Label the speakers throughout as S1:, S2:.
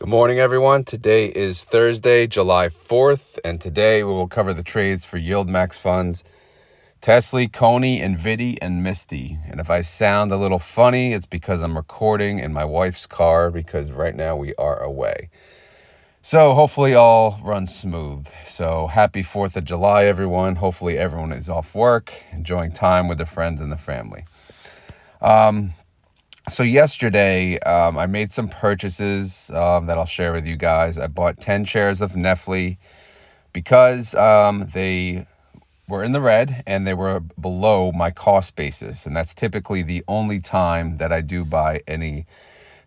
S1: Good morning, everyone. Today is Thursday, July 4th, and today we will cover the trades for YieldMax funds, TSLY, CONY, NVDY, and MSTY. And if I sound a little funny, it's because I'm recording in my wife's car because right now we are away. So hopefully all runs smooth. So happy 4th of July, everyone. Hopefully everyone is off work, enjoying time with their friends and the family. So yesterday, I made some purchases that I'll share with you guys. I bought 10 shares of NVDY because they were in the red and they were below my cost basis. And that's typically the only time that I do buy any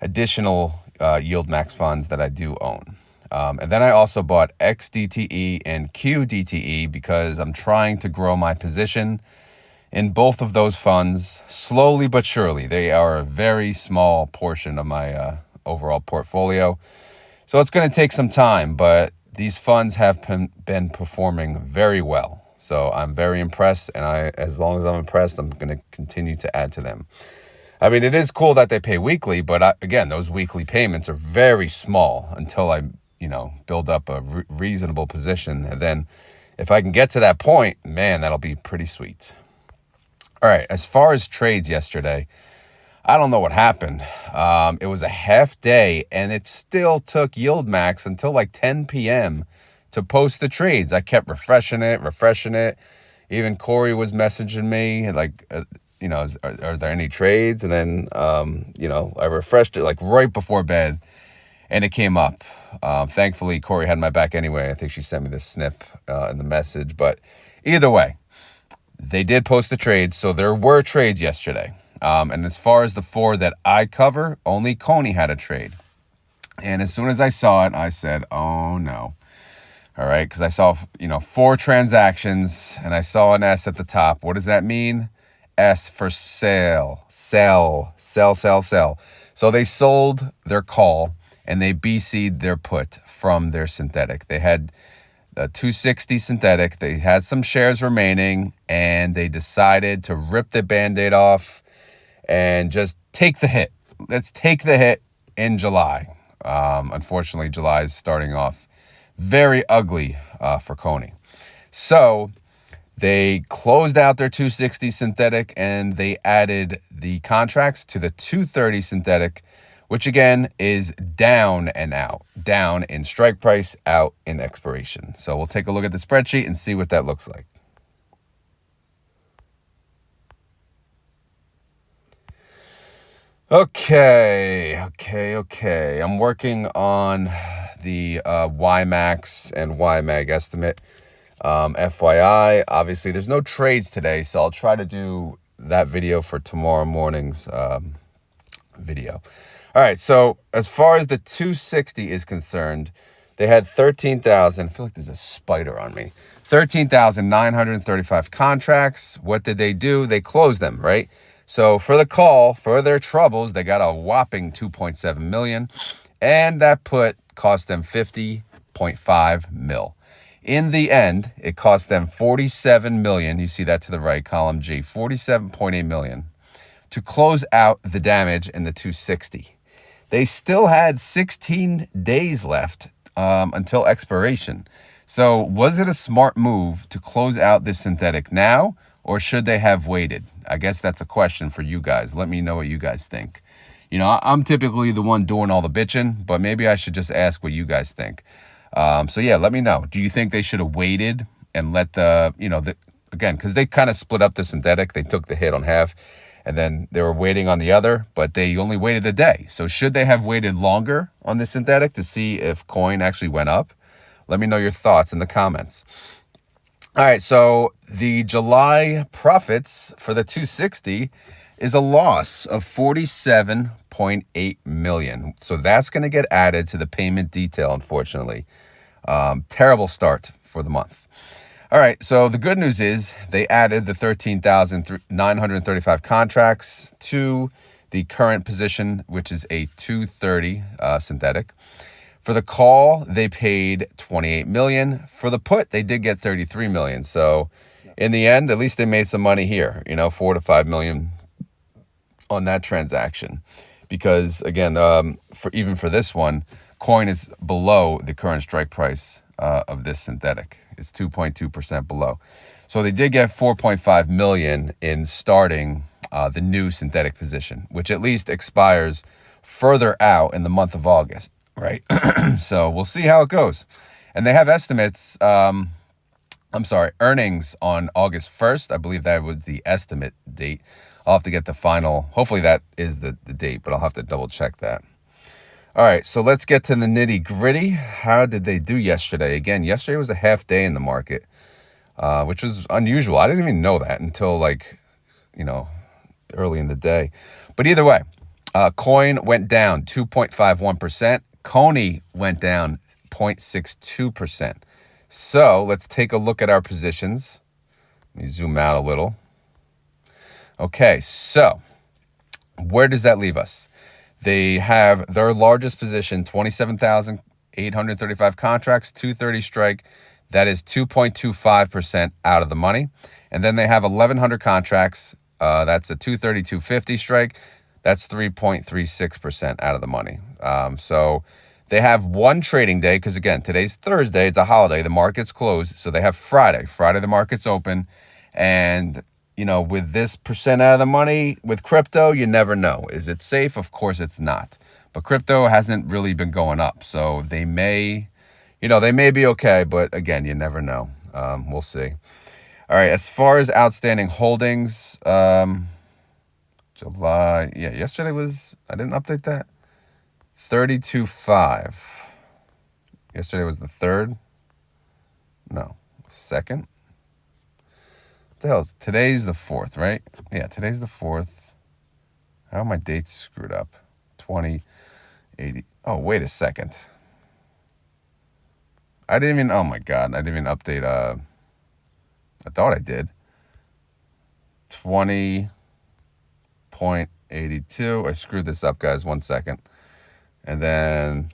S1: additional YieldMax funds that I do own. And then I also bought XDTE and QDTE because I'm trying to grow my position in both of those funds, slowly but surely. They are a very small portion of my overall portfolio. So it's going to take some time, but these funds have been performing very well. So I'm very impressed, and as long as I'm impressed, I'm going to continue to add to them. I mean, it is cool that they pay weekly, but again, those weekly payments are very small until I, build up a reasonable position. And then if I can get to that point, man, that'll be pretty sweet. All right, as far as trades yesterday, I don't know what happened. It was a half day, and it still took YieldMax until like 10 p.m. to post the trades. I kept refreshing it. Even Corey was messaging me, like, are there any trades? And then, I refreshed it like right before bed, and it came up. Thankfully, Corey had my back anyway. I think she sent me the snip in the message. But either way, they did post the trades, so there were trades yesterday. And as far as the four that I cover, only CONY had a trade. And as soon as I saw it, I said, oh no. All right, because I saw, 4 transactions, and I saw an S at the top. What does that mean? S for sell. Sell. So they sold their call, and they BC'd their put from their synthetic. They had a 260 synthetic. They had some shares remaining, and they decided to rip the Band-Aid off and just take the hit. Let's take the hit in July. Unfortunately, July is starting off very ugly for CONY. So they closed out their 260 synthetic, and they added the contracts to the 230 synthetic, which again is down and out. Down in strike price, out in expiration. So we'll take a look at the spreadsheet and see what that looks like. Okay. I'm working on the YieldMax and YMAG estimate. FYI, obviously there's no trades today, so I'll try to do that video for tomorrow morning's video. All right, so as far as the 260 is concerned, they had 13,000. I feel like there's a spider on me. 13,935 contracts. What did they do? They closed them, right? So for the call, for their troubles, they got a whopping 2.7 million, and that put cost them 50.5 mil. In the end, it cost them 47 million. You see that to the right, column G, 47.8 million to close out the damage in the 260. They still had 16 days left until expiration. So was it a smart move to close out this synthetic now, or should they have waited? I guess that's a question for you guys. Let me know what you guys think. I'm typically the one doing all the bitching, but maybe I should just ask what you guys think. So yeah, let me know. Do you think they should have waited and let again, because they kind of split up the synthetic. They took the hit on half, and then they were waiting on the other, but they only waited a day. So should they have waited longer on the synthetic to see if coin actually went up? Let me know your thoughts in the comments. All right, so the July profits for the 260 is a loss of 47.8 million. So that's going to get added to the payment detail, unfortunately. Terrible start for the month. All right, so the good news is they added the 13,935 contracts to the current position, which is a 230 synthetic. For the call, they paid 28 million. For the put, they did get 33 million. So in the end, at least they made some money here, 4 to 5 million on that transaction. Because again, for this one, coin is below the current strike price of this synthetic. It's 2.2% below. So they did get 4.5 million in starting the new synthetic position, which at least expires further out in the month of August, right? So we'll see how it goes. And they have estimates, earnings on August 1st. I believe that was the estimate date. I'll have to get the final, hopefully that is the date, but I'll have to double check that. All right, so let's get to the nitty gritty. How did they do yesterday? Again, yesterday was a half day in the market, which was unusual. I didn't even know that until early in the day. But either way, coin went down 2.51%. CONY went down 0.62%. So let's take a look at our positions. Let me zoom out a little. Okay, so where does that leave us? They have their largest position, 27,835 contracts, 230 strike. That is 2.25% out of the money. And then they have 1,100 contracts. That's a 230, strike. That's 3.36% out of the money. So they have one trading day because, again, today's Thursday. It's a holiday. The market's closed. So they have Friday. Friday, the market's open. And with this percent out of the money, with crypto, you never know. Is it safe? Of course it's not. But crypto hasn't really been going up. So they may be okay. But again, you never know. We'll see. All right. As far as outstanding holdings, July. Yeah, yesterday was, I didn't update that. 32.5. Yesterday was the 3rd. No, 2nd. The hell is today's the 4th, right? Yeah, today's the 4th. How are my dates screwed up? 2080. Oh, wait a second. Oh my God, I didn't even update. I thought I did. 20.82. I screwed this up, guys. 1 second. And then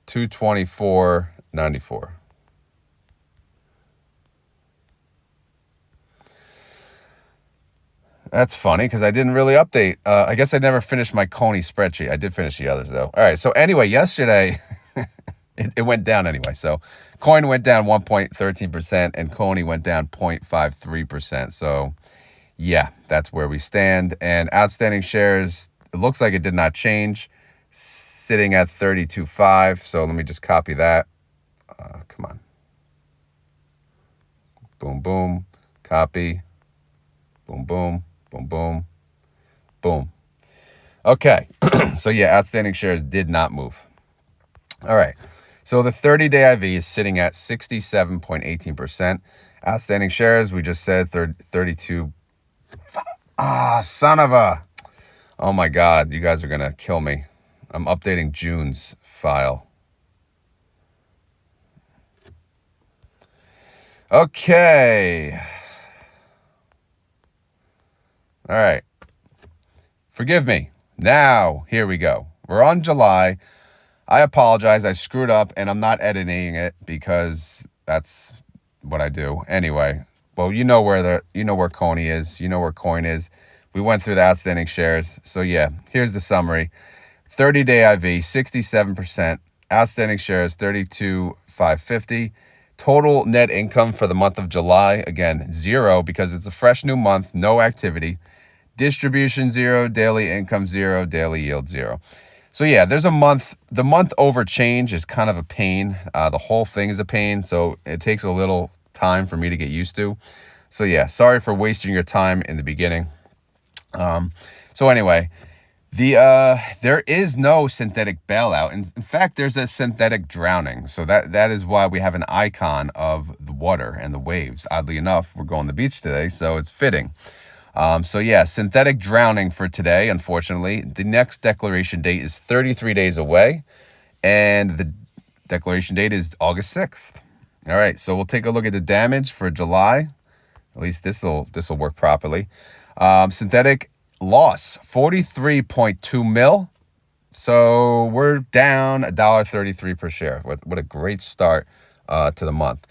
S1: 224.94. That's funny because I didn't really update. I guess I never finished my CONY spreadsheet. I did finish the others, though. All right. So anyway, yesterday, it went down anyway. So coin went down 1.13% and CONY went down 0.53%. So, yeah, that's where we stand. And outstanding shares, it looks like it did not change, sitting at 32.5. So let me just copy that. Come on. Boom, boom. Copy. Boom, boom. Boom, boom, boom. Okay, so yeah, outstanding shares did not move. All right, so the 30-day IV is sitting at 67.18%. Outstanding shares, we just said 32. Son of a. Oh my God, you guys are going to kill me. I'm updating June's file. Okay. All right. Forgive me. Now, here we go. We're on July. I apologize. I screwed up and I'm not editing it because that's what I do. Anyway, well, you know where CONY is. You know where coin is. We went through the outstanding shares. So yeah, here's the summary. 30-day IV, 67%. Outstanding shares, 32,550. Total net income for the month of July, again, 0 because it's a fresh new month, no activity. Distribution 0, daily income 0, daily yield 0. So yeah, there's a month. The month over change is kind of a pain. The whole thing is a pain, so it takes a little time for me to get used to. So yeah, sorry for wasting your time in the beginning. So anyway, there is no synthetic bailout. In fact, there's a synthetic drowning. So that is why we have an icon of the water and the waves. Oddly enough, we're going to the beach today, so it's fitting. So yeah, synthetic drowning for today, unfortunately. The next declaration date is 33 days away, and the declaration date is August 6th. All right, so we'll take a look at the damage for July. At least this'll work properly. Synthetic loss, 43.2 mil. So we're down $1.33 per share. What a great start to the month.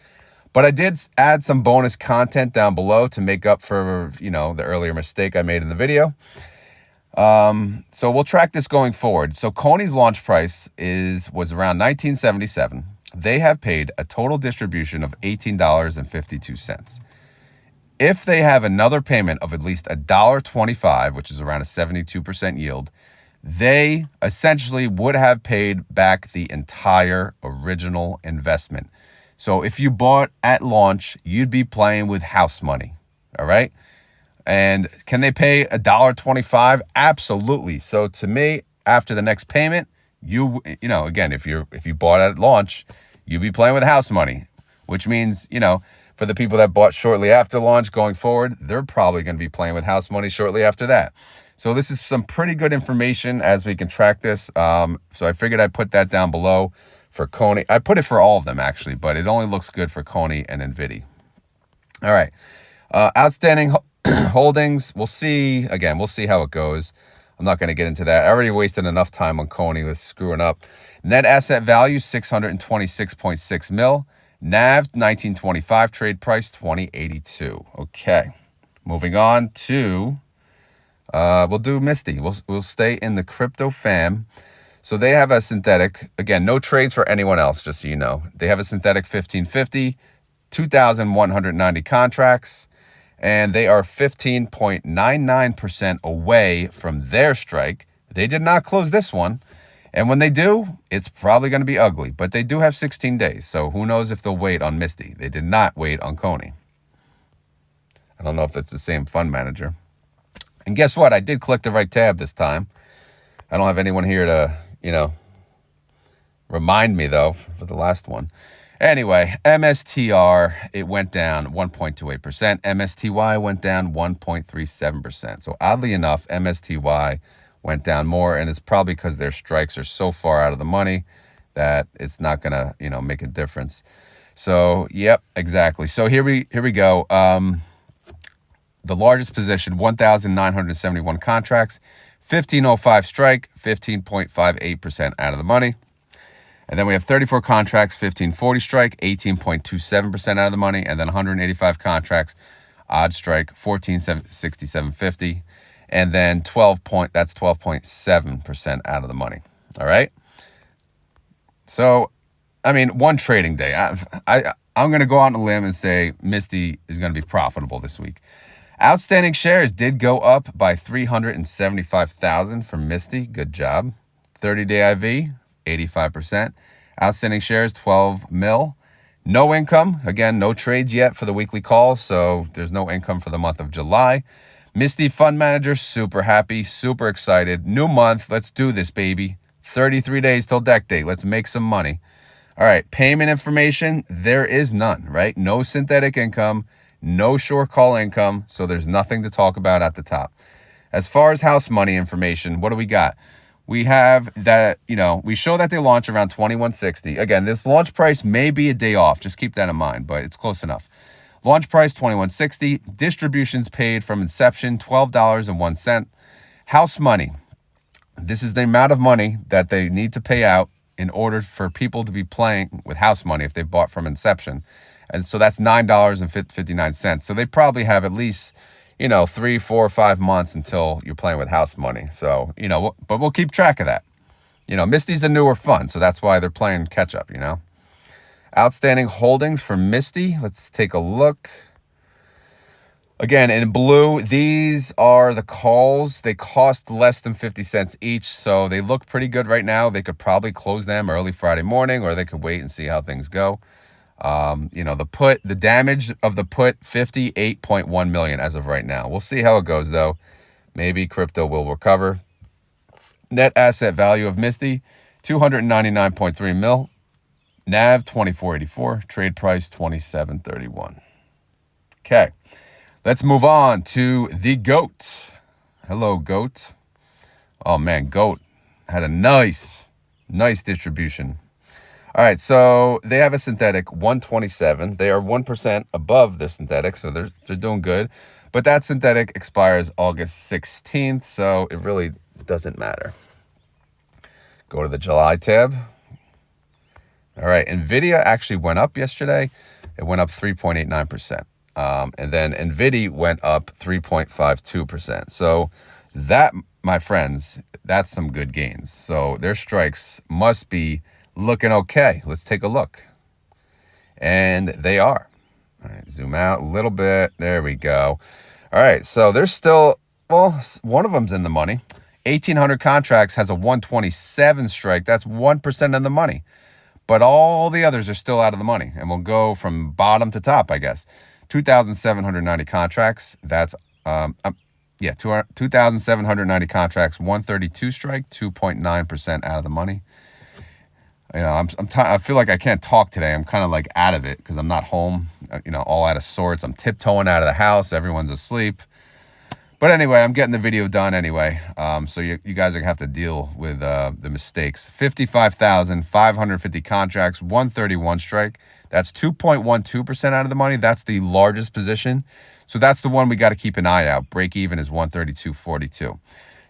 S1: But I did add some bonus content down below to make up for, the earlier mistake I made in the video. So we'll track this going forward. So CONY's launch price was around 1977. They have paid a total distribution of $18.52. If they have another payment of at least $1.25, which is around a 72% yield, they essentially would have paid back the entire original investment. So if you bought at launch, you'd be playing with house money. All right. And can they pay $1.25? Absolutely. So to me, after the next payment, you know, again, if you bought at launch, you'd be playing with house money, which means, you know, for the people that bought shortly after launch going forward, they're probably going to be playing with house money shortly after that. So this is some pretty good information as we can track this. So I figured I'd put that down below for CONY. I put it for all of them actually, but it only looks good for CONY and NVDY. All right. Outstanding holdings. We'll see. Again, we'll see how it goes. I'm not going to get into that. I already wasted enough time on CONY with screwing up. Net asset value, 626.6 mil. NAV, 1925. Trade price, 2082. Okay. Moving on to, we'll do MSTY. We'll stay in the crypto fam. So they have a synthetic. Again, no trades for anyone else, just so you know. They have a synthetic 1550, 2,190 contracts. And they are 15.99% away from their strike. They did not close this one. And when they do, it's probably going to be ugly. But they do have 16 days. So who knows if they'll wait on MSTY. They did not wait on CONY. I don't know if that's the same fund manager. And guess what? I did click the right tab this time. I don't have anyone here to, you know, remind me, though, for the last one. Anyway, MSTR, it went down 1.28%. MSTY went down 1.37%. So oddly enough, MSTY went down more, and it's probably because their strikes are so far out of the money that it's not going to, you know, make a difference. So, yep, exactly. So here we go. The largest position, 1,971 contracts, 1505 strike, 15.58% out of the money. And then we have 34 contracts, 1540 strike, 18.27% out of the money. And then 185 contracts, odd strike, 1467.50. And then that's 12.7% out of the money. All right. So, I mean, one trading day. I'm going to go out on a limb and say MSTY is going to be profitable this week. Outstanding shares did go up by 375,000 for MSTY. Good job. 30-day IV, 85%. Outstanding shares, 12 mil. No income. Again, no trades yet for the weekly call, so there's no income for the month of July. MSTY fund manager, super happy, super excited. New month. Let's do this, baby. 33 days till deck date. Let's make some money. All right. Payment information. There is none, right? No synthetic income. No short call income, so there's nothing to talk about at the top. As far as house money information, what do we got? We have that, you know, we show that they launch around 2160. Again, this launch price may be a day off. Just keep that in mind, but it's close enough. Launch price, 2160. Distributions paid from inception, $12.01. House money. This is the amount of money that they need to pay out in order for people to be playing with house money if they bought from inception. And so that's $9.59. So they probably have at least, you know, 3, 4, 5 months until you're playing with house money. So, you know, but we'll keep track of that. You know, MSTY's a newer fund, so that's why they're playing catch up, you know. Outstanding holdings for MSTY. Let's take a look. Again, in blue, these are the calls. They cost less than 50 cents each, so they look pretty good right now. They could probably close them early Friday morning, or they could wait and see how things go. You know, the damage of the put, 58.1 million as of right now. We'll see how it goes, though. Maybe crypto will recover. Net asset value of MSTY, 299.3 mil. NAV, 2484. Trade price, 2731. Okay, let's move on to the GOAT. Hello, GOAT. Oh, man, GOAT had a nice distribution. All right, so they have a synthetic 127. They are 1% above the synthetic, so they're doing good. But that synthetic expires August 16th, so it really doesn't matter. Go to the July tab. All right, NVIDIA actually went up yesterday. It went up 3.89%. And then NVDY went up 3.52%. So that my friends, that's some good gains. So their strikes must be looking okay. Let's take a look. And they are. All right, zoom out a little bit. There we go. All right, so there's still, well, one of them's in the money. 1,800 contracts has a 127 strike. That's 1% in the money. But all the others are still out of the money. And we'll go from bottom to top, I guess. 2,790 contracts. That's, 2,790 contracts, 132 strike, 2.9% out of the money. You know, I feel like I can't talk today. I'm kind of like out of it because I'm not home, all out of sorts. I'm tiptoeing out of the house. Everyone's asleep. But anyway, I'm getting the video done anyway. So you guys are going to have to deal with the mistakes. 55,550 contracts, 131 strike. That's 2.12% out of the money. That's the largest position. So that's the one we got to keep an eye out. Break even is 132.42.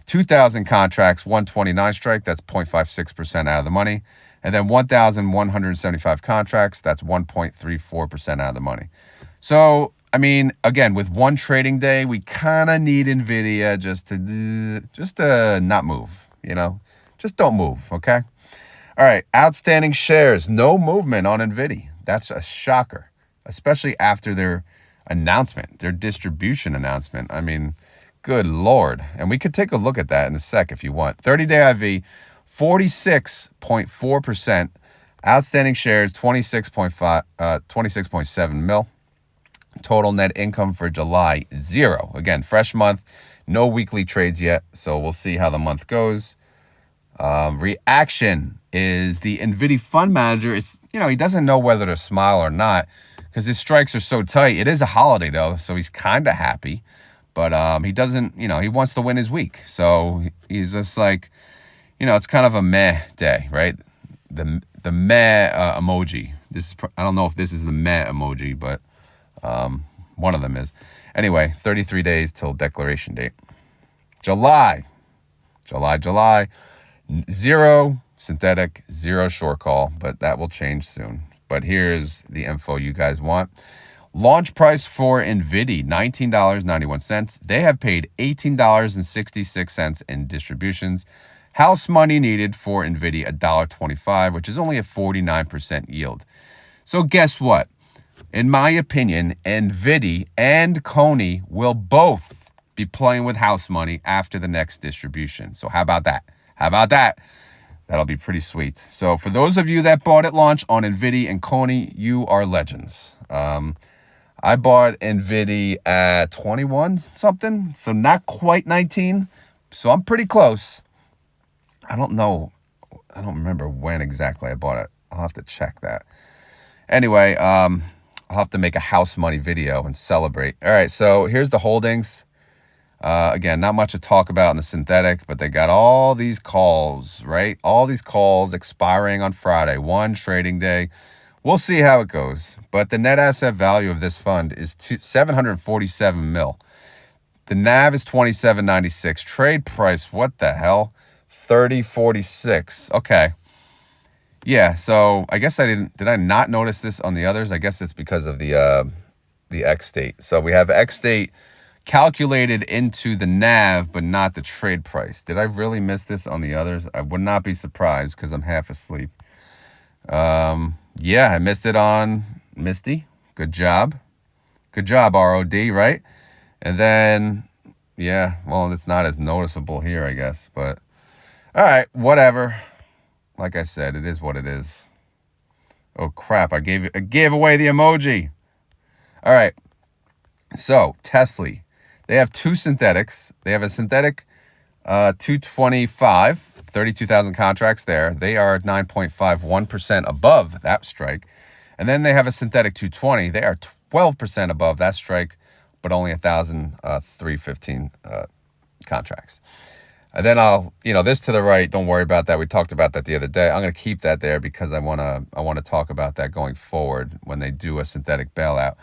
S1: 2,000 contracts, 129 strike. That's 0.56% out of the money. And then 1,175 contracts, that's 1.34% out of the money. So, I mean, again, with one trading day, we kind of need NVIDIA just to not move, Just don't move, okay? All right, outstanding shares, no movement on NVIDIA. That's a shocker, especially after their announcement, their distribution announcement. I mean, good Lord. And we could take a look at that in a sec if you want. 30-day IV, 46.4%. Outstanding shares, 26.7 mil. Total net income for July, 0. Again, fresh month, no weekly trades yet, so we'll see how the month goes. Reaction is the NVDY fund manager. It's, he doesn't know whether to smile or not because his strikes are so tight. It is a holiday, though, so he's kind of happy. But he doesn't, he wants to win his week. So he's just like, it's kind of a meh day, right? The meh emoji. I don't know if this is the meh emoji, but one of them is. Anyway, 33 days till declaration date. July. 0 synthetic, 0 short call, but that will change soon. But here's the info you guys want. Launch price for NVIDY, $19.91. They have paid $18.66 in distributions. House money needed for NVIDY, $1.25, which is only a 49% yield. So guess what? In my opinion, NVIDY and CONY will both be playing with house money after the next distribution. So how about that? That'll be pretty sweet. So for those of you that bought at launch on NVIDY and CONY, you are legends. I bought NVIDY at 21 something, so not quite 19. So I'm pretty close. I don't remember when exactly I bought it. I'll have to check that. Anyway, I'll have to make a house money video and celebrate. All right, so here's the holdings. Again, not much to talk about in the synthetic, but they got all these calls, right? All these calls expiring on Friday, one trading day. We'll see how it goes. But the net asset value of this fund is 747 mil. The NAV is 27.96. Trade price, what the hell? 30.46. Okay. Yeah, so I guess did I not notice this on the others? I guess it's because of the X date. So we have X date calculated into the NAV, but not the trade price. Did I really miss this on the others? I would not be surprised because I'm half asleep. Yeah, I missed it on MSTY. Good job, ROD, right? And then, yeah, well, it's not as noticeable here, I guess. But, all right, whatever. Like I said, it is what it is. Oh, crap, I gave away the emoji. All right, so TSLY. They have two synthetics. They have a synthetic 225, 32,000 contracts there. They are 9.51% above that strike. And then they have a synthetic 220. They are 12% above that strike, but only 1,315 contracts. And then this to the right, don't worry about that. We talked about that the other day. I'm going to keep that there because I want to talk about that going forward when they do a synthetic bailout.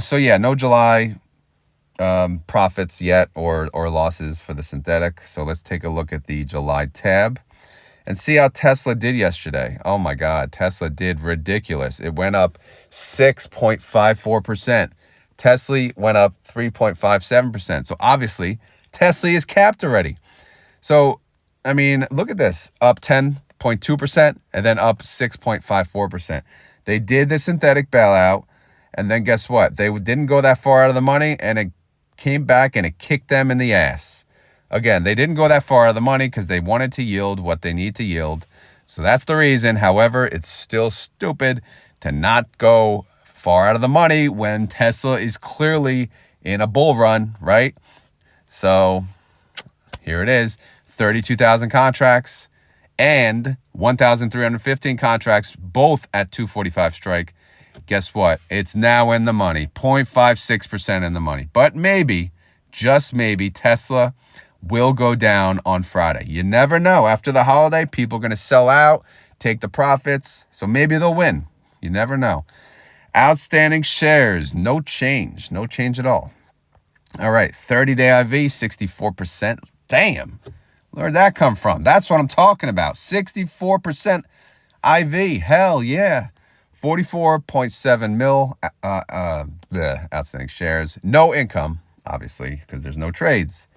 S1: So yeah, no July profits yet or losses for the synthetic. So let's take a look at the July tab and see how TSLY did yesterday. Oh my God, TSLY did ridiculous. It went up 6.54%. TSLY went up 3.57%. So obviously TSLY is capped already. So, I mean, look at this. Up 10.2% and then up 6.54%. They did the synthetic bailout, and then guess what? They didn't go that far out of the money, and it came back and it kicked them in the ass. Again, they didn't go that far out of the money because they wanted to yield what they need to yield. So that's the reason. However, it's still stupid to not go far out of the money when Tesla is clearly in a bull run, right? So here it is, 32,000 contracts and 1,315 contracts, both at 245 strike. Guess what? It's now in the money, 0.56% in the money. But maybe, just maybe, Tesla will go down on Friday. You never know. After the holiday, people are going to sell out, take the profits. So maybe they'll win. You never know. Outstanding shares, no change. No change at all. All right, 30-day IV, 64%. Damn. Where'd that come from? That's what I'm talking about. 64% IV. Hell yeah. 44.7 mil the outstanding shares. No income, obviously, because there's no trades.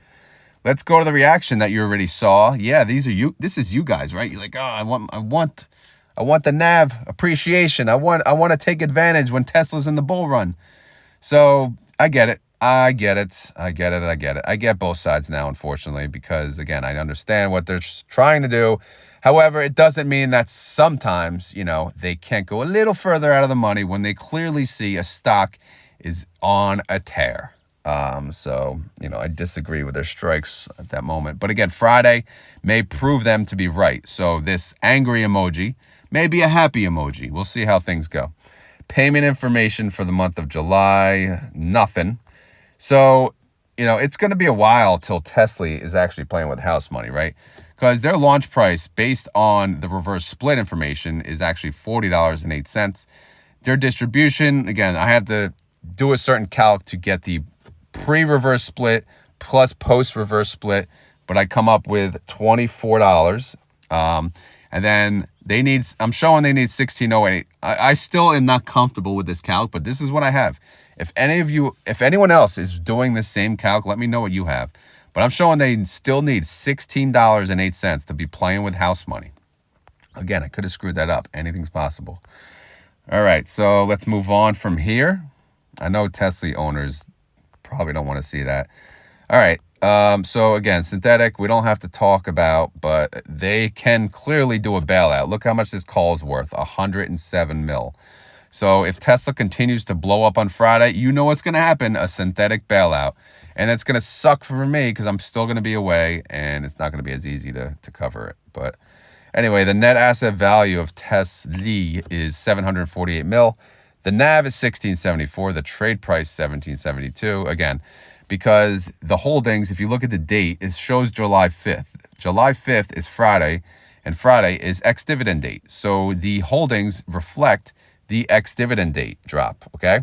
S1: Let's go to the reaction that you already saw. Yeah, these are you. This is you guys, right? You're like, oh, I want the NAV appreciation. I want to take advantage when Tesla's in the bull run. So I get it. I get both sides now, unfortunately, because again, I understand what they're trying to do. However, it doesn't mean that sometimes, they can't go a little further out of the money when they clearly see a stock is on a tear. So, I disagree with their strikes at that moment. But again, Friday may prove them to be right. So this angry emoji may be a happy emoji. We'll see how things go. Payment information for the month of July, nothing. So, it's going to be a while till TSLY is actually playing with house money, right? Because their launch price based on the reverse split information is actually $40.08. Their distribution, again, I have to do a certain calc to get the pre-reverse split plus post-reverse split, but I come up with $24. And then I'm showing they need 1608. I still am not comfortable with this calc, but this is what I have. If anyone else is doing the same calc, let me know what you have. But I'm showing they still need $16.08 to be playing with house money. Again, I could have screwed that up. Anything's possible. All right, so let's move on from here. I know TSLY owners probably don't want to see that. All right, so again, synthetic, we don't have to talk about, but they can clearly do a bailout. Look how much this call is worth, 107 mil. So if Tesla continues to blow up on Friday, you know what's going to happen, a synthetic bailout. And it's going to suck for me because I'm still going to be away and it's not going to be as easy to cover it. But anyway, the net asset value of TSLY is 748 mil. The NAV is 1674. The trade price 1772. Again, because the holdings, if you look at the date, it shows July 5th. July 5th is Friday, and Friday is ex-dividend date. So the holdings reflect the ex-dividend date drop, okay?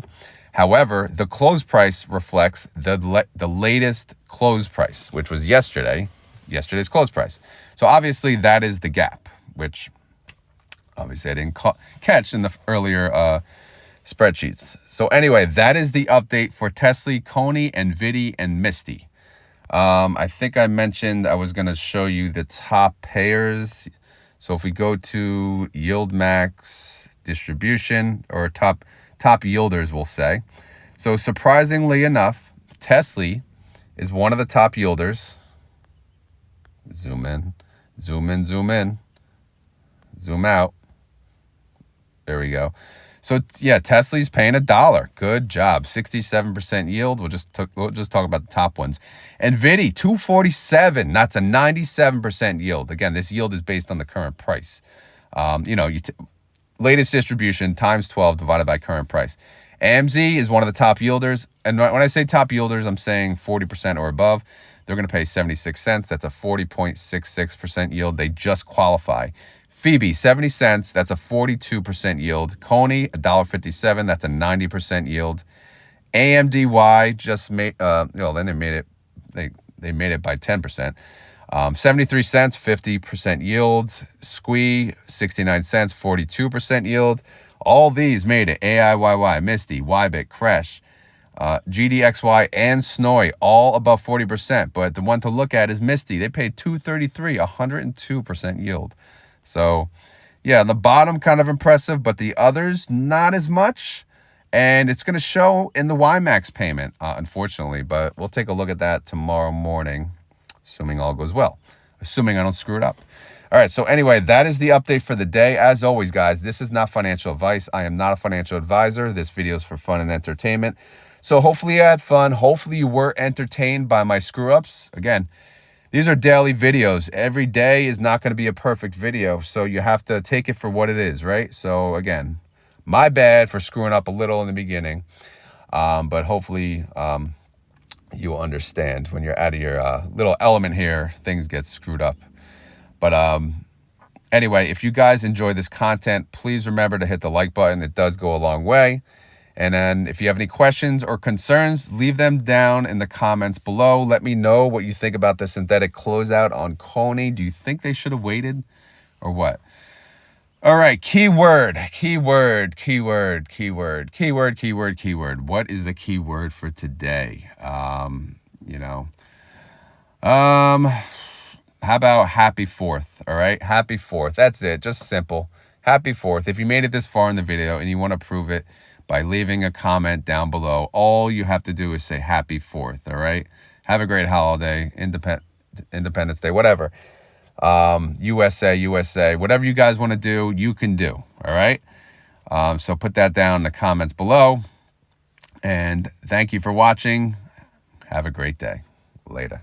S1: However, the close price reflects the latest close price, which was yesterday's close price. So obviously that is the gap, which obviously I didn't catch in the earlier spreadsheets. So anyway, that is the update for TSLY, CONY, NVDY, and MSTY. I think I mentioned I was going to show you the top payers. So if we go to YieldMax distribution, or top yielders, we'll say. So surprisingly enough, TSLY is one of the top yielders. Zoom in, zoom out. There we go. So yeah, TSLY's paying $1. Good job. 67% yield. We'll just talk about the top ones. NVDY, $247. That's a 97% yield. Again, this yield is based on the current price. Latest distribution times 12 divided by current price. AMZ is one of the top yielders. And when I say top yielders, I'm saying 40% or above. They're going to pay 76 cents. That's a 40.66% yield. They just qualify. Phoebe, 70 cents. That's a 42% yield. CONY, $1.57. That's a 90% yield. AMDY just made, then they made it, they made it by 10%. 73 cents, 50% yield. SQY, 69 cents, 42% yield. All these made it. AIYY, MSTY, YBIT, Crash. GDXY and SNOY all above 40%. But the one to look at is MSTY. They paid 233, 102% yield. So yeah, the bottom kind of impressive, but the others not as much. And it's going to show in the YieldMax payment, unfortunately. But we'll take a look at that tomorrow morning, assuming all goes well. Assuming I don't screw it up. All right, so anyway, that is the update for the day. As always, guys, this is not financial advice. I am not a financial advisor. This video is for fun and entertainment. So hopefully you had fun. Hopefully you were entertained by my screw-ups. Again, these are daily videos. Every day is not going to be a perfect video, so you have to take it for what it is, right? So again, my bad for screwing up a little in the beginning, but hopefully you will understand when you're out of your little element here, things get screwed up. But anyway, if you guys enjoy this content, please remember to hit the like button. It does go a long way. And then if you have any questions or concerns, leave them down in the comments below. Let me know what you think about the synthetic closeout on CONY. Do you think they should have waited or what? All right, keyword. What is the keyword for today? How about happy 4th? All right, happy 4th. That's it. Just simple. Happy 4th. If you made it this far in the video and you want to prove it by leaving a comment down below, all you have to do is say happy 4th. All right. Have a great holiday, Independence Day, whatever. USA, whatever you guys want to do, you can do. All right. So put that down in the comments below. And thank you for watching. Have a great day. Later.